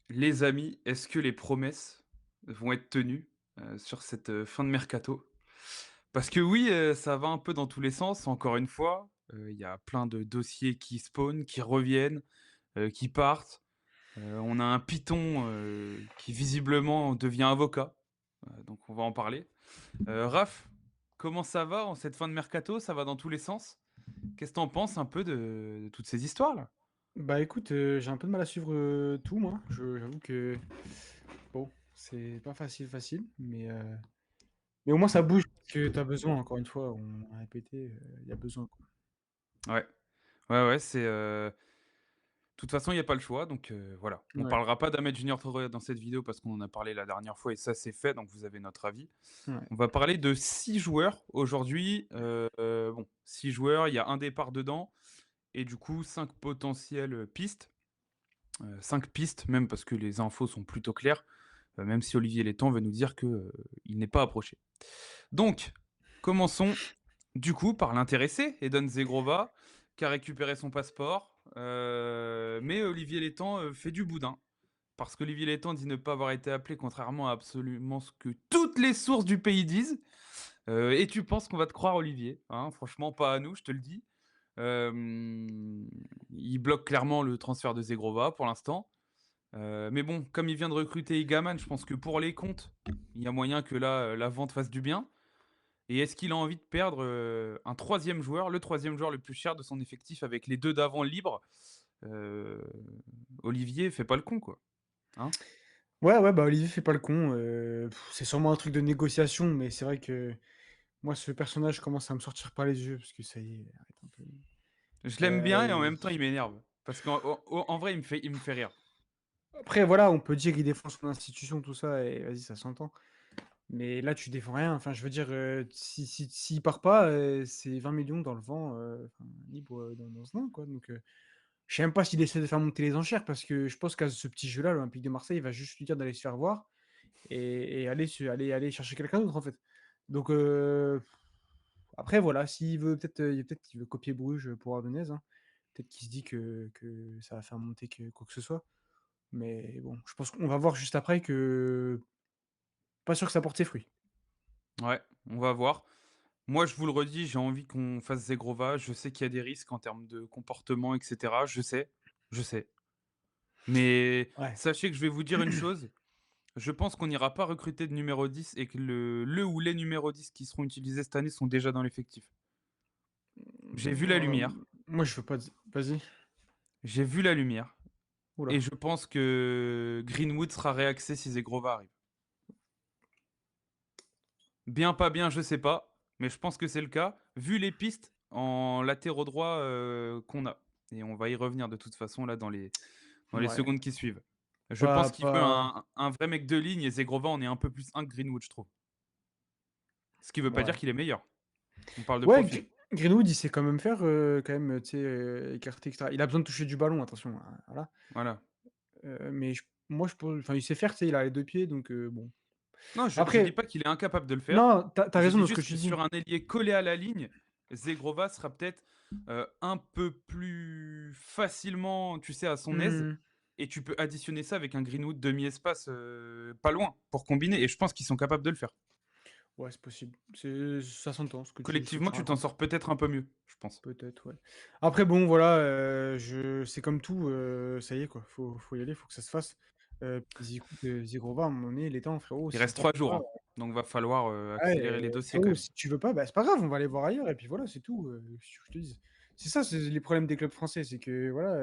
Les amis, est-ce que les promesses vont être tenues, sur cette, fin de mercato? Parce que oui, ça va un peu dans tous les sens, encore une fois. Il y a plein de dossiers qui spawnent, qui reviennent, qui partent. On a un python, qui visiblement devient avocat, donc on va en parler. Raph, comment ça va en cette fin de mercato? Ça va dans tous les sens? Qu'est-ce que tu en penses un peu de toutes ces histoires-là? Bah écoute, j'ai un peu de mal à suivre tout moi. J'avoue que bon, c'est pas facile, mais au moins ça bouge parce que t'as besoin, encore une fois, on a répété, il y a besoin quoi. Ouais. Ouais, ouais, c'est, de toute façon, il y a pas le choix, donc voilà. On Ouais, parlera pas d'Ahmed Junior Traoré dans cette vidéo parce qu'on en a parlé la dernière fois et ça, c'est fait, donc vous avez notre avis. ouais. On va parler de 6 joueurs aujourd'hui. Bon, 6 joueurs, il y a un départ dedans et du coup 5 potentielles, pistes. 5 pistes même parce que les infos sont plutôt claires, même si Olivier Létang veut nous dire que, il n'est pas approché. Donc, commençons du coup par l'intéressé, Eden Zegrova, qui a récupéré son passeport, mais Olivier Létang, fait du boudin. Parce qu'Olivier Létang dit ne pas avoir été appelé, contrairement à absolument ce que toutes les sources du pays disent. Et tu penses qu'on va te croire, Olivier, hein? Franchement, pas à nous, je te le dis. Il bloque clairement le transfert de Zegrova pour l'instant. Mais bon, comme il vient de recruter Igaman, je pense que pour les comptes, il y a moyen que là, la vente fasse du bien. Et est-ce qu'il a envie de perdre un troisième joueur, le troisième joueur le plus cher de son effectif avec les deux d'avant libres? Euh, Olivier fait pas le con, quoi. Hein. Ouais, ouais, bah Olivier fait pas le con, c'est sûrement un truc de négociation, mais c'est vrai que moi ce personnage commence à me sortir par les yeux parce que ça y est, arrête un peu. Je l'aime bien et en Heu, même temps il m'énerve. Parce qu'en vrai, il me fait rire. Après voilà, on peut dire qu'il défend son institution, tout ça et vas-y, ça s'entend. Mais là, tu défends rien. Enfin, je veux dire, si s'il part pas, c'est 20 millions dans le vent, enfin, libre, dans ce vent, quoi. Donc, je sais même pas s'il essaie de faire monter les enchères parce que je pense qu'à ce petit jeu-là, l'Olympique de Marseille, il va juste lui dire d'aller se faire voir et aller chercher quelqu'un d'autre, en fait. Donc, après voilà, s'il veut peut-être qu'il veut copier Bruges, pour Ardennez, hein. Peut-être qu'il se dit que ça va faire monter que quoi que ce soit. Mais bon, je pense qu'on va voir juste après que pas sûr que ça porte ses fruits. Ouais, on va voir. Moi, je vous le redis, j'ai envie qu'on fasse Zegrova. Je sais qu'il y a des risques en termes de comportement, etc. Je sais, je sais. Mais Ouais. sachez que je vais vous dire une chose. Je pense qu'on n'ira pas recruter de numéro 10 et que le ou les numéros 10 qui seront utilisés cette année sont déjà dans l'effectif. J'ai vu la lumière. Moi, je veux pas d vas-y. J'ai vu la lumière. Et Oula. je pense que Greenwood sera réaxé si Zegrova arrive. Bien, pas bien, je sais pas. Mais je pense que c'est le cas, vu les pistes en latéraux droit qu'on a. Et on va y revenir de toute façon là dans les Ouais. secondes qui suivent. Je Pas pense qu'il veut pas un vrai mec de ligne et Zegrova en est un peu plus un que Greenwood, je trouve. Ce qui veut pas dire ouais. qu'il est meilleur. On parle de Ouais, profil. Greenwood, il sait quand même faire, quand même, tu sais, écarter et cetera. Il a besoin de toucher du ballon, attention, hein, voilà. Voilà. Mais moi, je pense enfin, il sait faire, tu sais, il a les 2 pieds, donc bon. Non, je dis Après pas qu'il est incapable de le faire. non, tu as Je raison dis dans ce que juste tu que dis. sur un ailier collé à la ligne, Zegrova sera peut-être un peu plus facilement, tu sais, à son aise. Mmh. Et tu peux additionner ça avec un Greenwood demi-espace pas loin pour combiner. Et je pense qu'ils sont capables de le faire. Ouais, c'est possible. Ça s'entend ce que Collectivement, tu tu t'en racontes. sors peut-être un peu mieux, je pense. Peut-être, ouais. Après bon, voilà, je c'est comme tout, ça y est, quoi, faut y aller, faut que ça se fasse. Puis écoute, Zegrova, à un moment donné, il est temps, frérot, Il si reste tu veux 3 jours, pas hein. Donc va falloir ouais, accélérer les dossiers quand frérot, même. si tu veux pas, bah, c'est pas grave, on va aller voir ailleurs et puis voilà, c'est tout, qu'est-ce que tu veux que je te dise? C'est ça, c'est les problèmes des clubs français, c'est que voilà,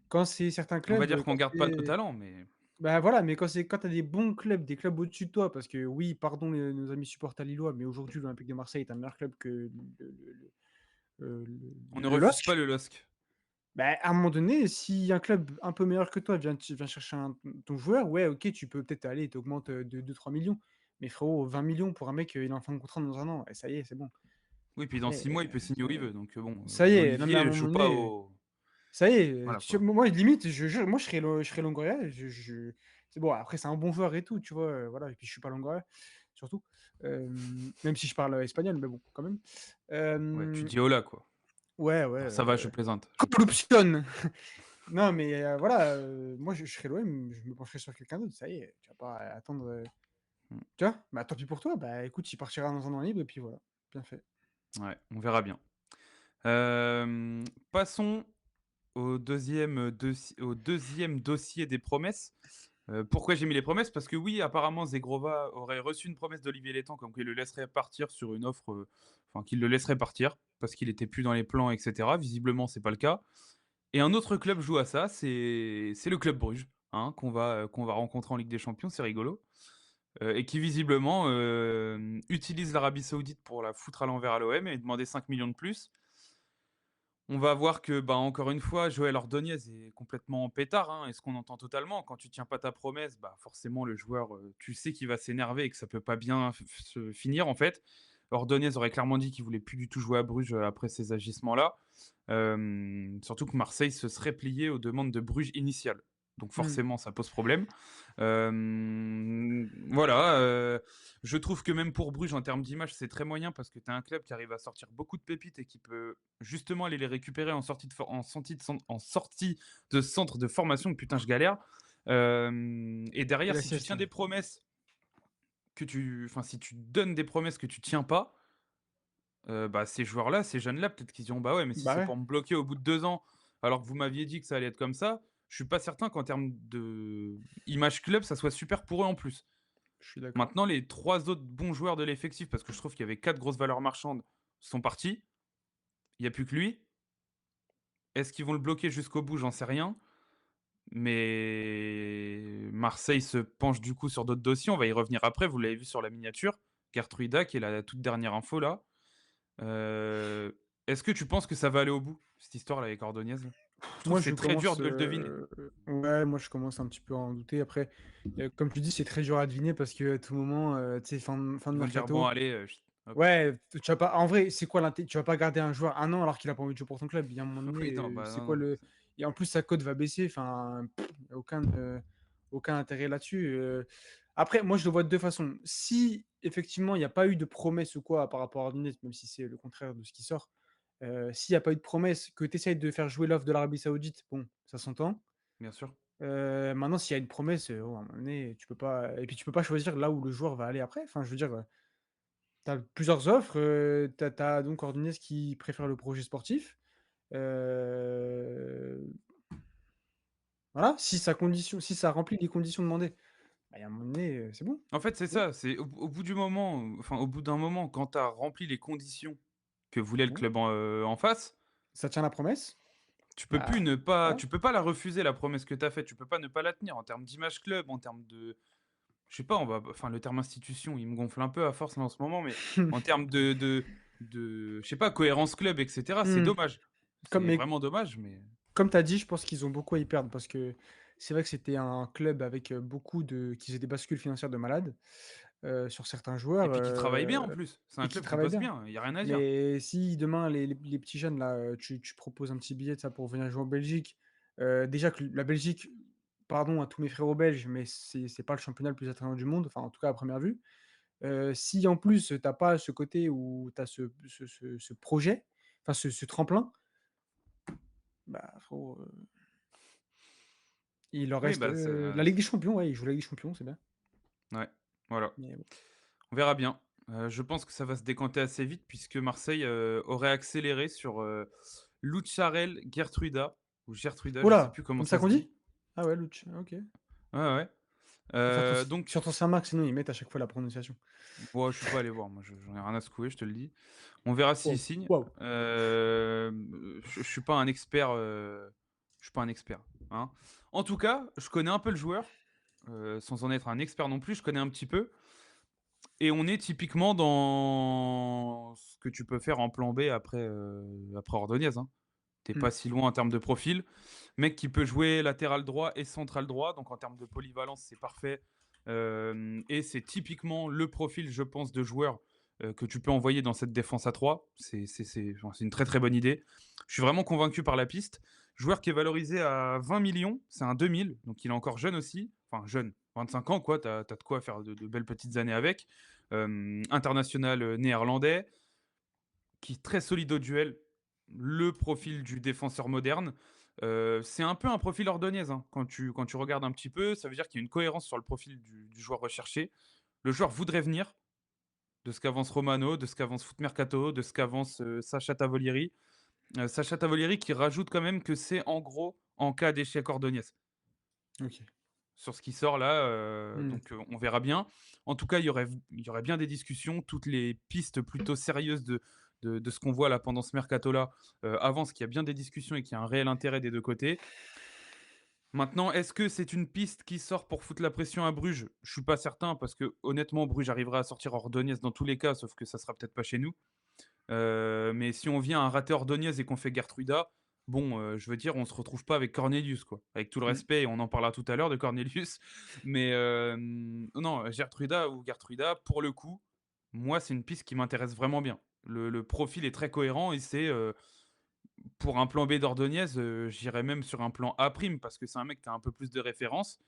quand c'est certains On va clubs, dire qu'on quand garde pas nos c'est talents, mais bah, voilà, mais quand tu as des bons clubs, des clubs au-dessus de toi, parce que oui, pardon les nos amis supporters lillois, mais aujourd'hui l'Olympique de Marseille est un meilleur club que on ne le refuse LOSC. pas le LOSC. Bah, à un moment donné, si un club un peu meilleur que toi vient chercher ton joueur, ouais, OK, tu peux peut-être aller, tu augmentes, de 2-3 millions. Mais frérot, 20 millions pour un mec, il est en fin de contrat dans 1 an et ça y est, c'est bon. Oui, puis dans Ça y 6 mois, il est, peut signer où il veut. Donc bon, ça y est, non mais à un Olivier moment joue pas donné, au... ça y est, Voilà tu sais, quoi. moi limite, moi je serais Longoria, c'est bon, après c'est un bon joueur et tout, tu vois? Voilà et puis je suis pas Longoria, surtout. Même si je parle espagnol, mais bon, quand même. Ouais, tu Hem, dis hola quoi. ouais, ouais, Non, ça va, je plaisante, je plaisante. corruption! Non, mais voilà, moi je serais l'OM, je me pencherais sur quelqu'un d'autre, ça y est, tu vas pas attendre, Mmh, tu vois? Bah, tant pis pour toi, bah, écoute, il partira dans un an libre et puis voilà, bien fait. ouais, on verra bien. Passons au 2e dossier des promesses. Pourquoi j'ai mis les promesses? Parce que oui, apparemment Zegrova aurait reçu une promesse d'Olivier Létang comme qu'il le laisserait partir sur une offre, enfin qu'il le laisserait partir parce qu'il était plus dans les plans et cetera. Visiblement, c'est pas le cas et un autre club joue à ça, c'est le Club Bruges, hein, qu'on va rencontrer en Ligue des Champions, c'est rigolo, et qui visiblement, utilise l'Arabie Saoudite pour la foutre à l'envers à l'OM et demander 5 millions de plus. On va voir que, bah, encore une fois, Joël Ordonez est complètement en pétard, hein, et ce qu'on entend totalement. Quand tu tiens pas ta promesse, bah, forcément le joueur, tu sais qu'il va s'énerver et que ça peut pas bien se finir, en fait. Ordonez aurait clairement dit qu'il voulait plus du tout jouer à Bruges, après ces agissements-là. Surtout que Marseille se serait plié aux demandes de Bruges initiales. Donc Mmh. forcément, ça pose problème. Voilà, je trouve que même pour Bruges, en termes d'image, c'est très moyen parce que tu as un club qui arrive à sortir beaucoup de pépites et qui peut justement aller les récupérer en sortie de centre de formation. Putain, je galère. Et Et derrière, la si tu sieste, tiens ouais. des promesses enfin, si tu donnes des promesses que tu tiens pas, bah, ces joueurs-là, ces jeunes-là, peut-être qu'ils diront: «Bah, ouais, mais si Bah, c'est ouais, pour me bloquer au bout de 2 ans, alors que vous m'aviez dit que ça allait être comme ça», je suis pas certain qu'en termes d'image club, ça soit super pour eux en plus. je suis d'accord. Maintenant, les 3 autres bons joueurs de l'effectif, parce que je trouve qu'il y avait 4 grosses valeurs marchandes, sont partis. Il y a plus que lui. Est-ce qu'ils vont le bloquer jusqu'au bout? J'en sais rien. Mais Marseille se penche du coup sur d'autres dossiers. On va y revenir après. Vous l'avez vu sur la miniature. Gertruida, qui est la toute dernière info là. Est-ce que tu penses que ça va aller au bout, cette histoire-là avec Ordonez là? Je trouve Moi, que je c'est très dur commence, de le deviner. ouais, moi, je commence un petit peu à en douter. Après, comme tu dis, c'est très dur à deviner parce qu'à tout moment, tu sais, fin de Ils vont se dire: «Bon mercato, allez, chut, hop». ouais, tu vas pas en vrai, c'est quoi tu vas pas garder un joueur un an alors qu'il a pas envie de jouer pour ton club. Il y a un moment donné, Oui, non, bah, c'est non, quoi non. le et en plus sa cote va baisser, enfin, y a aucun intérêt là-dessus, Après, moi, je le vois de 2 façons. Si effectivement, il y a pas eu de promesse ou quoi par rapport à Nunez, même si c'est le contraire de ce qui sort, s'il y a pas eu de promesse, que tu essayes de faire jouer l'offre de l'Arabie Saoudite, bon, ça s'entend. Bien sûr. Maintenant, s'il y a une promesse, oh, à un moment donné, tu peux pas et puis tu peux pas choisir là où le joueur va aller après. Enfin, je veux dire, tu as plusieurs offres, tu as donc Ordonez qui préfère le projet sportif. Heu, voilà, si ça remplit les conditions demandées, bah, il y a un moment donné, c'est bon, En fait, c'est tu vois? ça, c'est au bout du moment, enfin, au bout d'un moment, quand tu as rempli les conditions que voulait le Ouais. club en face, Ça tient la promesse, tu peux plus bah, ne pas voilà. tu peux pas la refuser la promesse que tu as faite, tu peux pas ne pas la tenir en termes d'image club, en termes de je sais pas, enfin, le terme institution, il me gonfle un peu à force là en ce moment, mais en termes de je sais pas, cohérence club et cetera, c'est Mmh. dommage. Comme C'est mais vraiment dommage, mais comme tu as dit, je pense qu'ils ont beaucoup à y perdre parce que c'est vrai que c'était un club avec, beaucoup de qui faisait des bascules financières de malade, sur certains et joueurs, puis qui travaille bien en plus. C'est et un qui club qui travaillent bosse bien. bien, il y a rien à dire. Mais si demain les petits jeunes là, tu proposes un petit billet de ça pour venir jouer en Belgique, déjà que la Belgique, pardon à tous mes frérots belges, mais c'est pas le championnat le plus attrayant du monde, enfin en tout cas à première vue. Si en plus, tu as pas ce côté où tu as ce projet, enfin ce tremplin, bah faut, il leur Oui, reste, bah, la Ligue des Champions, ouais, ils jouent la Ligue des Champions, c'est bien, ouais, voilà. mais bon. On verra bien. Je pense que ça va se décanter assez vite puisque Marseille, aurait accéléré sur, Lucharel Gertruida ou Gertruida, Oh je sais là! plus comment Comme ça ça se qu'on dit. dit? Ah ouais, Luch, OK. Ouais, ouais. Faut faire Donc sur ton Saint-Marc, sinon ils mettent à chaque fois la prononciation. bon, je suis pas allé voir, moi, j'en ai rien à secouer, je te le dis. On verra s'il Waouh, signe. waouh! Je suis pas un expert, je suis pas un expert, hein. En tout cas, je connais un peu le joueur, sans en être un expert non plus, je connais un petit peu et on est typiquement dans ce que tu peux faire en plan B après Ordonez, hein. Tu Mmh. pas si loin en termes de profil. Mec qui peut jouer latéral droit et central droit, donc en termes de polyvalence, c'est parfait. Et c'est typiquement le profil, je pense, de joueur que tu peux envoyer dans cette défense à 3. C'est une très très bonne idée. Je suis vraiment convaincu par la piste. Joueur qui est valorisé à 20 millions, c'est un 2000, donc il est encore jeune aussi. Enfin, jeune, 25 ans, quoi. Tu as de quoi faire de belles petites années avec. International néerlandais, qui est très solide au duel, le profil du défenseur moderne. C'est un peu un profil Ordonez, hein, quand tu regardes un petit peu, ça veut dire qu'il y a une cohérence sur le profil du joueur recherché. Le joueur voudrait venir, de ce qu'avance Romano, de ce qu'avance Foot Mercato, de ce qu'avance, Sacha Tavolieri. Sacha Tavolieri qui rajoute quand même que c'est en gros en cas d'échec Ordonez. OK. Sur ce qui sort là, Mmh. donc on verra bien. En tout cas, il y aurait bien des discussions. Toutes les pistes plutôt sérieuses de ce qu'on voit là pendant ce mercato-là, avancent qu'il y a bien des discussions et qu'il y a un réel intérêt des 2 côtés. Maintenant, est-ce que c'est une piste qui sort pour foutre la pression à Bruges? Je suis pas certain parce que honnêtement, Bruges arrivera à sortir Ordonez dans tous les cas, sauf que ça sera peut-être pas chez nous. Mais si on vient à rater Ordonez et qu'on fait Gertruida, bon, je veux dire, on se retrouve pas avec Cornelius, quoi. Avec tout le Mmh. respect, et on en parlera tout à l'heure de Cornelius, mais non, Gertruida ou Gertruida, pour le coup, moi, c'est une piste qui m'intéresse vraiment bien. Le profil est très cohérent et c'est, pour un plan B d'Ordonez, j'irais même sur un plan A prime parce que c'est un mec qui a un peu plus de références.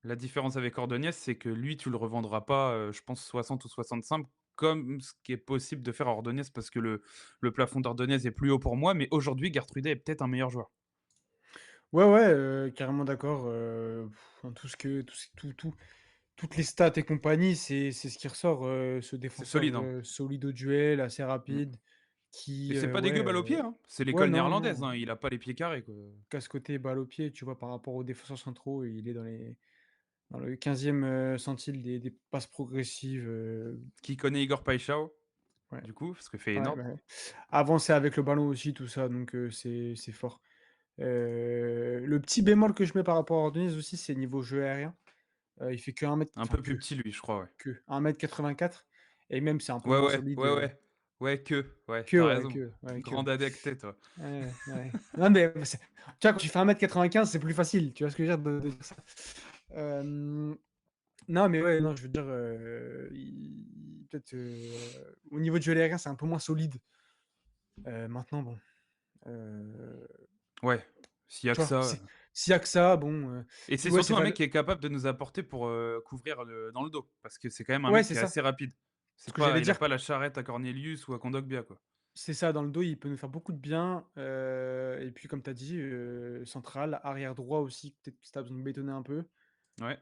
La différence avec Ordonez, c'est que lui, tu le revendras pas, je pense 60 ou 65 comme ce qui est possible de faire à Ordonez parce que le plafond d'Ordonez est plus haut pour moi, mais aujourd'hui, Gertrude est peut-être un meilleur joueur. Ouais, ouais, carrément d'accord, enfin toutes les stats et compagnie, c'est ce qui ressort, ce C'est défenseur, solide, hein. solide au duel, assez Mmh, rapide, et qui, c'est pas ouais, dégueu balle au pied, hein. C'est ouais, l'école non, néerlandaise, non, hein, il a pas les pieds carrés, quoi. casse-côté, balle au pied, tu vois, par rapport aux défenseurs centraux, il est dans le 15e, centile des passes progressives, Qui connaît Igor Paixão, ouais, du coup, parce que ouais, Feyenoord. ouais. Avancer avec le ballon aussi, tout ça, donc c'est fort. Le petit bémol que je mets par rapport à Ordonez aussi, c'est niveau jeu aérien. Il fait que 1 mètre, Un enfin peu plus petit lui, je crois, ouais. que 1,84 m et même c'est un peu Ouais, moins ouais, solide, ouais, ouais. Ouais, ouais, que tu ouais, raison. ouais, que. Grande adepte, toi. Ouais, ouais. Non mais c'est tu vois, quand tu fais 1,95 m, c'est plus facile, tu vois ce que je veux dire de dire ça? Hem, non mais ouais, non, je veux dire, il peut-être, au niveau du jeu aérien, c'est un peu moins solide. Maintenant bon, heu, Ouais, s'il y a tu que vois? ça, S'il y a que ça, bon, et c'est puis ouais, c'est surtout un val mec qui est capable de nous apporter pour, couvrir dans le dos. Parce que c'est quand même un ouais, mec c'est qui est ça. assez rapide. Ce C'est que pas j'allais il a dire, pas la charrette à Cornelius ou à Kondogbia, quoi. c'est ça, dans le dos, il peut nous faire beaucoup de bien, et puis comme tu as dit, central, arrière droit aussi, peut-être si tu as besoin de bétonner un peu. Ouais.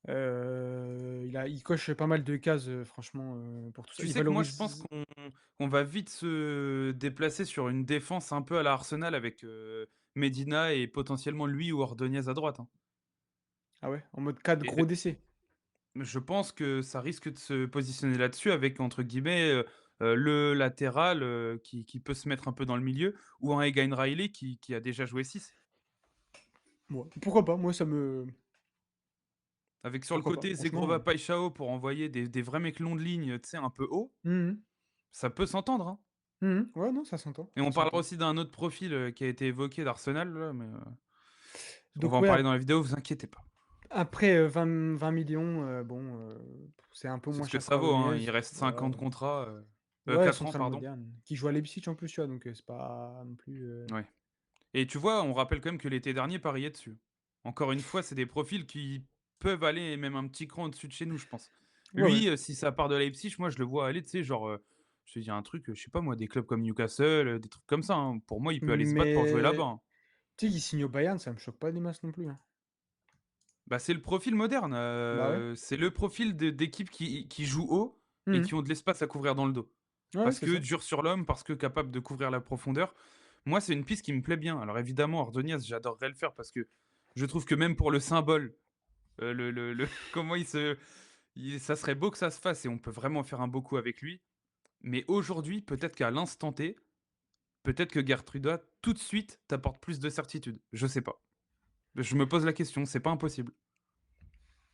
Il coche pas mal de cases, franchement, pour tout ça. Tu Il sais que moi, je pense valorise qu'on va vite se déplacer sur une défense un peu à la Arsenal avec, Medina et potentiellement lui ou Ordonez à droite, hein. ah ouais? En mode 4 Et gros décès? je pense que ça risque de se positionner là-dessus avec, entre guillemets, le latéral, qui peut se mettre un peu dans le milieu ou un Egan Riley qui a déjà joué 6. Ouais, pourquoi pas? Moi, ça me Avec sur le pourquoi pas? côté Franchement, Zegrova, Paixão pour envoyer des vrais mecs longs de ligne, tu sais, un peu haut, mmh mh. ça peut s'entendre, hein. Mmh. Ouais, non, ça s'entend, Et ça on parlera s'entend. aussi d'un autre profil, qui a été évoqué d'Arsenal là, mais, on va Donc en ouais, parler dans la vidéo, vous inquiétez pas. après, 20 millions, bon, c'est un peu C'est moins ce que cher ça vaut, hein, qu'Ordonez, il reste 5 ans voilà. de contrat, Ouais, 4 ans centrale pardon. moderne, qui joue à Leipzig en plus, tu vois? Donc, c'est pas non plus, Ouais, et tu vois, on rappelle quand même que l'été dernier, pariait dessus. Encore une fois, c'est des profils qui peuvent aller même un petit cran au-dessus de chez nous, je pense. ouais, ouais. Lui, si ça part de Leipzig, moi je le vois aller, tu sais, genre, je te dis un truc, je sais pas moi, des clubs comme Newcastle, des trucs comme ça, hein. Pour moi, il peut aller se battre pour jouer là-bas, Mais hein. tu sais qu'il signe au Bayern, ça me choque pas des masses non plus, hein. Bah, c'est le profil moderne, Bah ouais. c'est le profil d'équipes qui jouent haut et Mmh. qui ont de l'espace à couvrir dans le dos. Ouais, Parce c'est que ça. dur sur l'homme, parce que capable de couvrir la profondeur. Moi, c'est une piste qui me plaît bien. Alors évidemment, Ordonez, j'adorerais le faire parce que je trouve que même pour le symbole, le comment ça serait beau que ça se fasse et on peut vraiment faire un beau coup avec lui. Mais aujourd'hui, peut-être qu'à l'instant T, peut-être que Gertruda, tout de suite, t'apporte plus de certitude. Je sais pas. Je me pose la question, c'est pas impossible.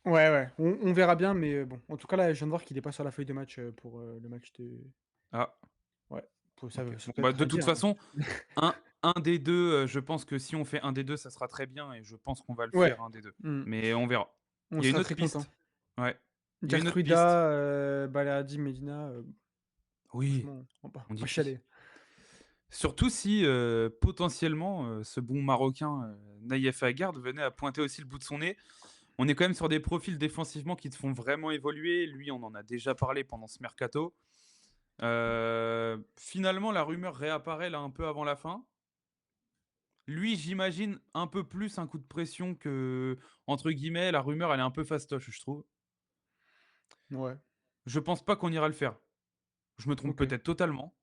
Ouais, ouais, on verra bien, mais bon, en tout cas, là, je viens de voir qu'il est pas sur la feuille de match, pour, le match de Ah. ouais, pour ça OK. veut ça Bon, peut bah, être de à toute dire, hein. façon, un des 2, je pense que si on fait un des 2, ça sera très bien et je pense qu'on va le Ouais, faire, un des 2. mmh, Mais on verra. on Il y a une sera autre très content. piste. Ouais, il y a une autre piste. Gertruida, Balerdi, Medina, Oui, franchement, on on dit va oui. chialer. Surtout si, potentiellement, ce bon marocain, Naïef Aguerd venait à pointer aussi le bout de son nez. On est quand même sur des profils défensivement qui te font vraiment évoluer. Lui, on en a déjà parlé pendant ce mercato. Finalement, la rumeur réapparaît là un peu avant la fin. lui, j'imagine un peu plus un coup de pression que, entre guillemets, «la rumeur, elle est un peu fastoche», je trouve. Ouais, Je pense pas qu'on ira le faire. Je me trompe OK. peut-être totalement.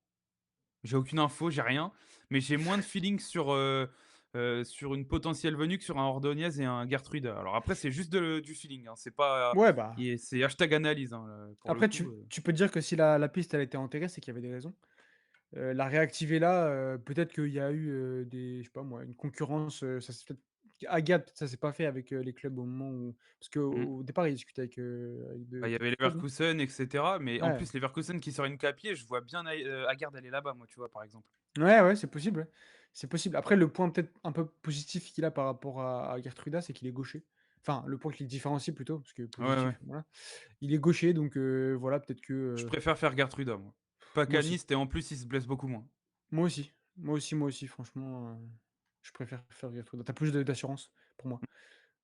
J'ai aucune info, j'ai rien, mais j'ai moins de feeling sur une potentielle venue que sur un Ordonez et un Gertruida. Alors après, c'est juste du feeling, hein, c'est pas Ouais, bah, et c'est hashtag analyse, hein, pour le après coup, tu peux te dire que si la piste elle était enterrée, c'est qu'il y avait des raisons. La réactiver là, peut-être qu'il y a eu, des je sais pas moi, une concurrence, ça s'est peut-être Agathe, peut-être ça s'est pas fait avec, les clubs au moment où parce qu'au mmh. au départ, il discutait avec Bah, il y avait d'autres clubs, non? Leverkusen et cetera, mais en Ouais. plus Leverkusen qui sort une capier, je vois bien Haaland aller là-bas, moi, tu vois, par exemple. Ouais, ouais, c'est possible, ouais. C'est possible. Après le point peut-être un peu positif qu'il a par rapport à Gertruda, c'est qu'il est gaucher. Enfin, le point qui le différencie plutôt, parce que Ouais, ouais. positif, voilà. Il est gaucher donc voilà, peut-être que, Je préfère faire Gertruda, moi. Pas moi aussi. caniste et en plus, il se blesse beaucoup moins. Moi aussi. Moi aussi, moi aussi, franchement, je préfère faire Gertruda. Tu as plus de d'assurance pour moi.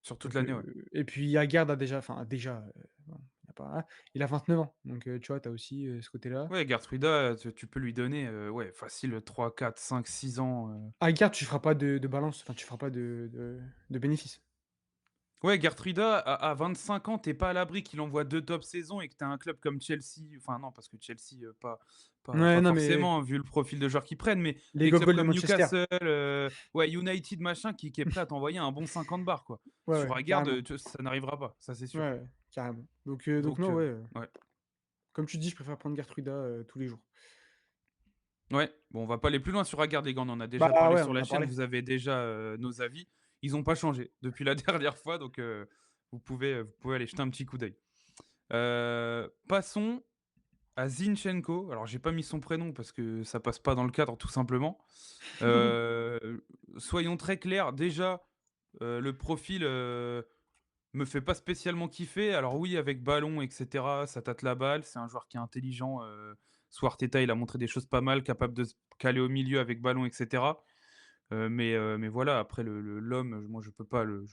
Sur toute Donc l'année, ouais. et puis Hagard a déjà enfin déjà, bon, il a pas il a 29 ans, donc tu vois, tu as aussi, ce côté-là. Ouais, Gertruda, tu peux lui donner, ouais, facile 3, 4, 5, 6 ans, Hagard, tu feras pas de balance, enfin, tu feras pas de bénéfice. Ouais, Gertruida, à 25 ans, tu pas à l'abri qu'il envoie 2 top saisons et que tu as un club comme Chelsea, enfin non, parce que Chelsea, Ouais, pas non, mais forcément vu le profil de joueurs qu'ils prennent, mais les des clubs gogoles de comme Manchester. Newcastle, ouais, United machin qui est prêt à t'envoyer un bon 50 bars, quoi. Ouais, Sur ouais, Haaland, carrément. ça n'arrivera pas, ça c'est Ouais, sûr. ouais, carrément. Donc Donc non, ouais, ouais. comme tu dis, je préfère prendre Gertruda, tous les jours. Ouais, bon, on va pas aller plus loin sur Haaland, les gars, on en a Bah, déjà parlé ouais, sur on en la a chaîne, parlé. vous avez déjà, nos avis. Ils ont pas changé depuis la dernière fois, donc vous pouvez aller jeter un petit coup d'œil. Passons à Zinchenko. Alors, j'ai pas mis son prénom parce que ça passe pas dans le cadre, tout simplement. Soyons très clairs, déjà, le profil me fait pas spécialement kiffer. Alors, oui, avec ballon, etc., ça tâte la balle. C'est un joueur qui est intelligent. Sous Arteta, il a montré des choses pas mal, capable de se caler au milieu avec ballon, etc. Mais voilà, après, l'homme, moi, je peux pas le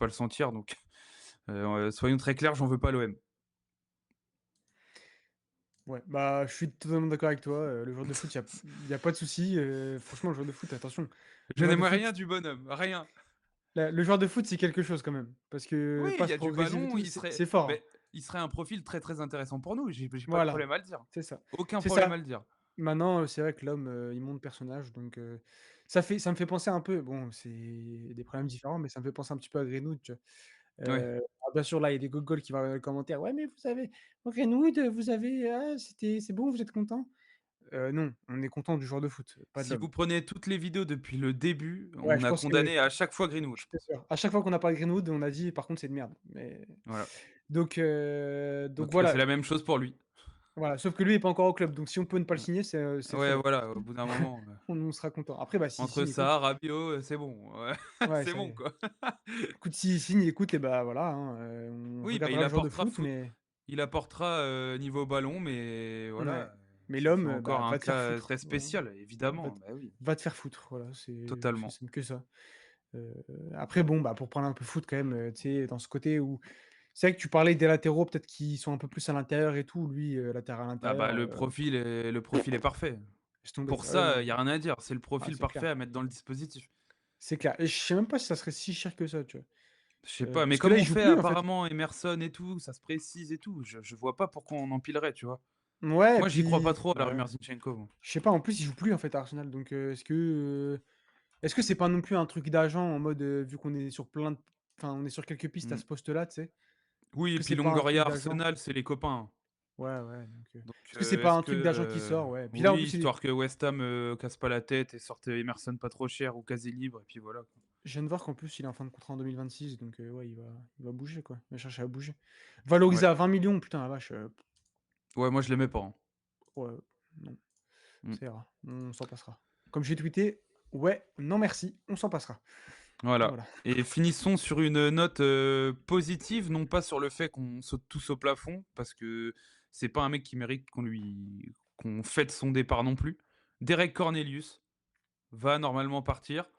sentir. Donc, soyons très clairs, j'en veux pas à l'OM. Ouais, bah, je suis totalement d'accord avec toi, le joueur de foot, il y a pas de souci, franchement, le joueur de foot, attention, le Je joueur de n'aimerais foot, rien du bonhomme, rien. le joueur de foot, c'est quelque chose quand même, parce que Oui, il y passe a du progressive et ballon, tout, c'est fort, hein. beh, il serait un profil très, très intéressant pour nous. J'ai pas de Voilà, problème à le dire. c'est ça. Aucun C'est problème à ça. le dire. Maintenant, c'est vrai que l'homme, il monte personnage, donc ça me fait penser un peu bon, c'est des problèmes différents, mais ça me fait penser un petit peu à Greenwood, tu vois? Ouais. Alors bien sûr, là, il y a des gogoles qui vont dans les commentaires: «Ouais, mais vous avez Greenwood, vous avez ah, c'est bon, vous êtes content?» Non, on est content du joueur de foot, pas de Si l'homme. vous prenez toutes les vidéos depuis le début, Ouais, on je a pense que condamné à chaque fois Greenwood, je je suis pense. d'accord. À chaque fois qu'on a parlé de Greenwood, on a dit: «Par contre, c'est une merde», mais Voilà. donc C'est voilà, la même chose pour lui. voilà, sauf que lui est pas encore au club, donc si on peut ne pas le Ouais. signer, c'est très Ouais, bien. voilà, au bout d'un moment, On sera content. Après, bah, s'il entre signe, ça, écoute, Rabiot, c'est bon, ouais, ouais, c'est ça y bon, est. quoi. Écoute, s'il signe, écoute et bah, voilà, hein, on Oui, bah, regardera le joueur de foot, mais il apportera, niveau ballon, mais ouais, voilà, mais ça fait l'homme, encore bah, un va te faire cas foutre, très voilà. spécial, Va évidemment, te bah oui, va te faire foutre, voilà, c'est aussi totalement. simple que ça. Heu, Après bon, bah, pour parler un peu foot quand même, tu sais, dans ce côté où c'est vrai que tu parlais des latéraux peut-être qui sont un peu plus à l'intérieur et tout, lui, latéral Ah bah, intérieur, le profil est parfait. laisse tomber. Pour Ah ouais, ça, non, il y a rien à dire. C'est le ah, profil c'est clair, parfait à mettre dans le dispositif. c'est clair et je sais même pas si ça serait si cher que ça, tu vois? Je sais pas, mais Parce que comme là, il on joue fait plus, en fait. apparemment Emerson et tout, ça se précise et tout, je vois pas pourquoi on empilerait, tu vois? Ouais et Moi, j'y crois pas puis trop à la ouais, rumeur Zinchenko, moi. je sais pas, en plus, il joue plus, en fait, à Arsenal donc est-ce que c'est pas non plus un truc d'agent en mode, vu qu'on est sur plein de enfin, on est sur quelques pistes à Mmh. ce poste-là, tu sais? Est-ce Oui et que puis c'est pas un Longoria, truc d'agent? Arsenal, c'est les copains. Ouais, ouais, donc Donc est-ce que c'est pas est-ce un que, truc d'agent qui sort? Ouais. Puis là, en oui, plus, il est histoire que West Ham, casse pas la tête et sorte Emerson pas trop cher ou quasi libre et puis voilà, quoi. je viens de voir qu'en plus, il est en fin de contrat en 2026 donc ouais, il va bouger, quoi. Il va chercher à bouger. Valorisé Ouais. à 20 000 000, putain, la vache, Ouais, moi, je l'aimais pas, hein. ouais, non, Mmh. ça ira, on s'en passera. Comme j'ai tweeté: «Ouais, non merci, on s'en passera». Voilà Voilà. et finissons sur une note, positive, non pas sur le fait qu'on saute tous au plafond, parce que c'est pas un mec qui mérite qu'on fête son départ non plus. Derek Cornelius va normalement partir.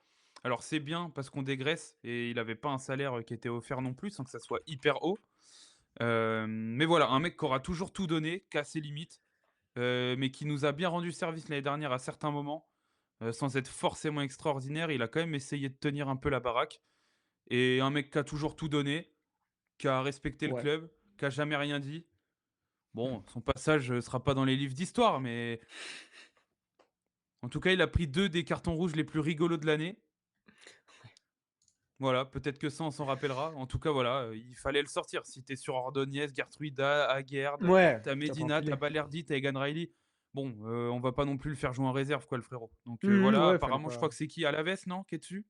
Alors c'est bien parce qu'on dégraisse et il avait pas un salaire, qui était offert non plus, sans que ça soit hyper haut. Mais voilà, un mec qui aura toujours tout donné, qui a ses limites, mais qui nous a bien rendu service l'année dernière à certains moments. sans être forcément extraordinaire, il a quand même essayé de tenir un peu la baraque et un mec qui a toujours tout donné, qui a respecté le Ouais. club, qui a jamais rien dit. Bon, son passage, sera pas dans les livres d'histoire, mais en tout cas, il a pris 2 des cartons rouges les plus rigolos de l'année. Voilà, peut-être que ça, on s'en rappellera. En tout cas, voilà, il fallait le sortir. Si tu es sur Ordonez, Gertruida, Aguerd, Ouais, tu as tu vas pas Medina, tu as enfiler. Balerdi, tu as Egan Riley. Bon, on va pas non plus le faire jouer en réserve, quoi, le frérot. Donc voilà, Ouais, fallait apparemment, je pas. crois que c'est qui? Alaves, non, qui est dessus?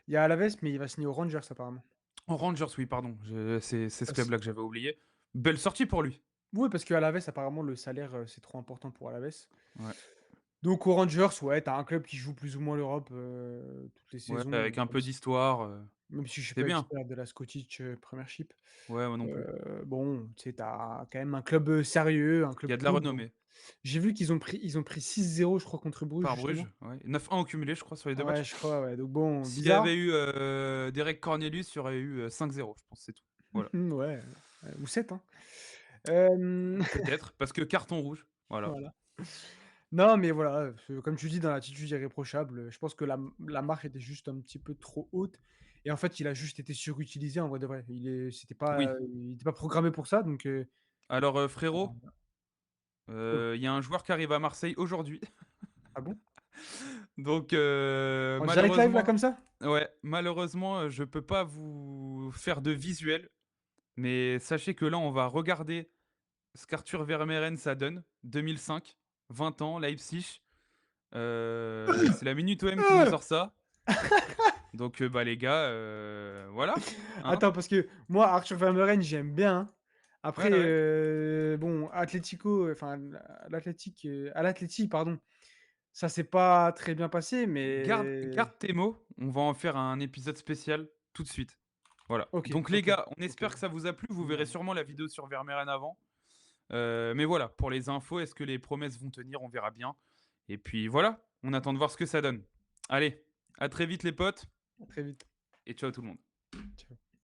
Il y a Alaves, mais il va signer aux Rangers apparemment. En Rangers, oui, pardon. C'est ce Parce club-là que j'avais oublié. Belle sortie pour lui. Ouais, parce qu'à Alaves, apparemment, le salaire, c'est trop important pour Alaves. Ouais. Donc aux Rangers, ouais, tu as un club qui joue plus ou moins l'Europe, toutes les Ouais, saisons, avec un peu d'histoire, même si je suis c'est pas bien. expert de la Scottish, Premiership. Ouais, moi non plus. Bon, tu sais, tu as quand même un club, sérieux, un Il y club a de la cool, donc renommée. j'ai vu qu'ils ont pris 6-0 je crois contre Bruges Par justement. Bruges, ouais. 9-1 au cumulé, je crois, sur les 2 Ouais, matchs. je crois, ouais, donc bon, S'il y avait bizarre. eu, Derek Cornelius, il y aurait eu, 5-0, je pense, c'est tout. Voilà. Ouais, ou 7 hein. Hem, Peut-être, parce que carton rouge, voilà. voilà. Non, mais voilà, comme tu dis, dans l'attitude irréprochable, je pense que la marque était juste un petit peu trop haute et en fait, il a juste été surutilisé en vrai de vrai. Oui. Il était pas programmé pour ça donc Alors, frérot, oh, il y a un joueur qui arrive à Marseille aujourd'hui. ah bon? Donc, En direct live là malheureusement comme ça? ouais, malheureusement, je peux pas vous faire de visuel, mais sachez que là, on va regarder ce qu'Arthur Vermeeren, ça donne. 2005, 20 ans, Leipzig. C'est la Minute OM qui nous Heu! sort ça. Donc, bah, les gars, voilà, hein? Attends parce que moi Arthur Vermeeren j'aime bien, hein. Ouais, Après, ouais. bon enfin à l'Atleti pardon, ça s'est pas très bien passé mais Garde tes mots, on va en faire un épisode spécial tout de suite. Voilà. OK, Donc les OK, gars, on OK. espère que ça vous a plu. Vous verrez Merde. sûrement la vidéo sur Vermeeren avant. Mais voilà, pour les infos, est-ce que les promesses vont tenir? On verra bien. Et puis voilà, on attend de voir ce que ça donne. Allez, à très vite les potes À très vite. et ciao tout le monde. Ciao.